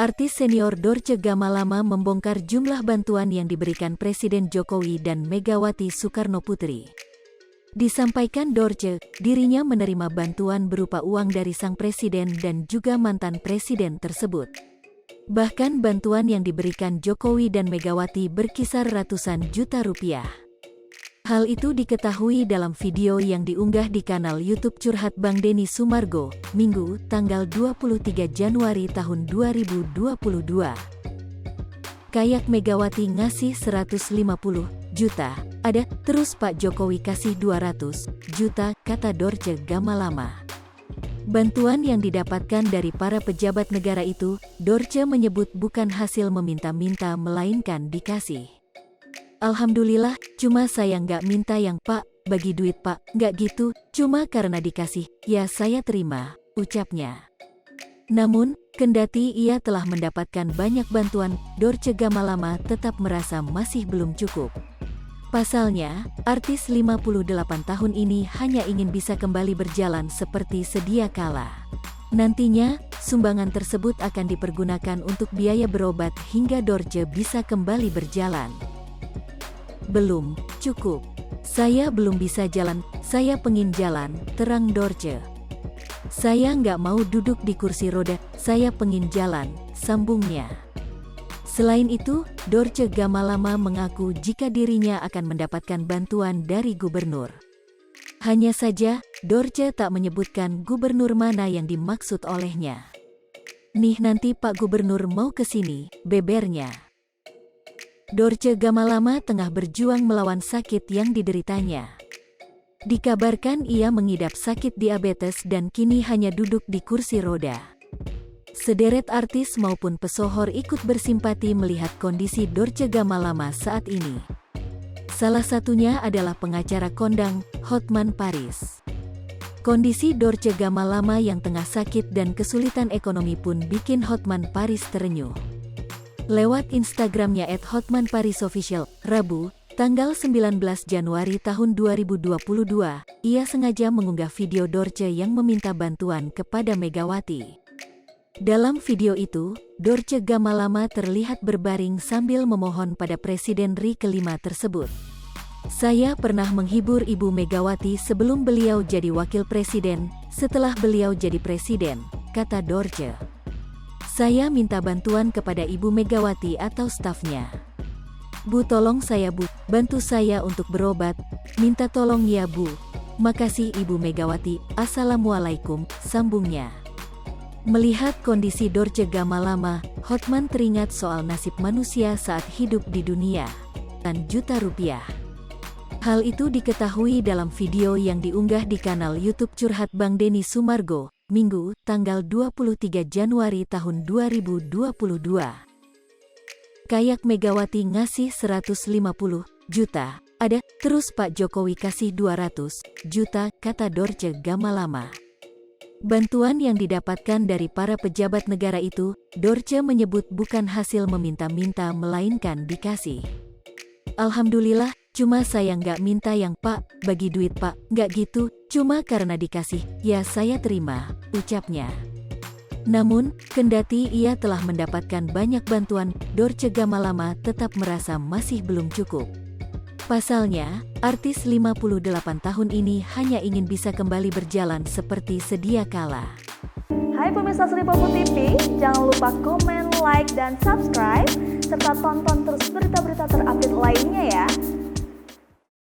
artis senior Dorce Gamalama membongkar jumlah bantuan yang diberikan Presiden Jokowi dan Megawati Soekarnoputri. Disampaikan Dorce, dirinya menerima bantuan berupa uang dari sang presiden dan juga mantan presiden tersebut. Bahkan bantuan yang diberikan Jokowi dan Megawati berkisar ratusan juta rupiah. Hal itu diketahui dalam video yang diunggah di kanal YouTube Curhat Bang Denny Sumargo, Minggu, tanggal 23 Januari tahun 2022. Kayak Megawati ngasih 150 juta, ada, terus Pak Jokowi kasih 200 juta, kata Dorce Gamalama. Bantuan yang didapatkan dari para pejabat negara itu, Dorce menyebut bukan hasil meminta-minta melainkan dikasih. Alhamdulillah, cuma saya nggak minta yang Pak, bagi duit Pak, nggak gitu, cuma karena dikasih, ya saya terima, ucapnya. Namun, kendati ia telah mendapatkan banyak bantuan, Dorce Gamalama tetap merasa masih belum cukup. Pasalnya, artis 58 tahun ini hanya ingin bisa kembali berjalan seperti sedia kala. Nantinya, sumbangan tersebut akan dipergunakan untuk biaya berobat hingga Dorce bisa kembali berjalan. Belum cukup. Saya belum bisa jalan, saya pengin jalan, terang Dorce. Saya nggak mau duduk di kursi roda, saya pengin jalan, sambungnya. Selain itu, Dorce Gamalama mengaku jika dirinya akan mendapatkan bantuan dari gubernur. Hanya saja, Dorce tak menyebutkan gubernur mana yang dimaksud olehnya. Nih nanti Pak Gubernur mau ke sini, bebernya. Dorce Gamalama tengah berjuang melawan sakit yang dideritanya. Dikabarkan ia mengidap sakit diabetes dan kini hanya duduk di kursi roda. Sederet artis maupun pesohor ikut bersimpati melihat kondisi Dorce Gamalama saat ini. Salah satunya adalah pengacara kondang, Hotman Paris. Kondisi Dorce Gamalama yang tengah sakit dan kesulitan ekonomi pun bikin Hotman Paris terenyuh. Lewat Instagramnya @hotmanparisofficial, Rabu, tanggal 19 Januari tahun 2022, ia sengaja mengunggah video Dorce yang meminta bantuan kepada Megawati. Dalam video itu, Dorce Gamalama terlihat berbaring sambil memohon pada Presiden RI kelima tersebut. Saya pernah menghibur Ibu Megawati sebelum beliau jadi wakil presiden, setelah beliau jadi presiden, kata Dorce. Saya minta bantuan kepada Ibu Megawati atau stafnya. Bu tolong saya Bu, bantu saya untuk berobat, minta tolong ya Bu. Makasih Ibu Megawati, Assalamualaikum, sambungnya. Melihat kondisi Dorce Gamalama, Hotman teringat soal nasib manusia saat hidup di dunia. Dan juta rupiah. Hal itu diketahui dalam video yang diunggah di kanal YouTube Curhat Bang Denny Sumargo, Minggu, tanggal 23 Januari tahun 2022. Kayak Megawati ngasih 150 juta, ada, terus Pak Jokowi kasih 200 juta, kata Dorce Gamalama. Bantuan yang didapatkan dari para pejabat negara itu, Dorce menyebut bukan hasil meminta-minta melainkan dikasih. Alhamdulillah, cuma saya nggak minta yang Pak, bagi duit Pak, nggak gitu, cuma karena dikasih, ya saya terima, ucapnya. Namun, kendati ia telah mendapatkan banyak bantuan, Dorce Gamalama tetap merasa masih belum cukup. Pasalnya, artis 58 tahun ini hanya ingin bisa kembali berjalan seperti sedia kala. Hai pemirsa Sri Popo TV, jangan lupa komen, like, dan subscribe, serta tonton terus berita-berita terupdate lainnya ya.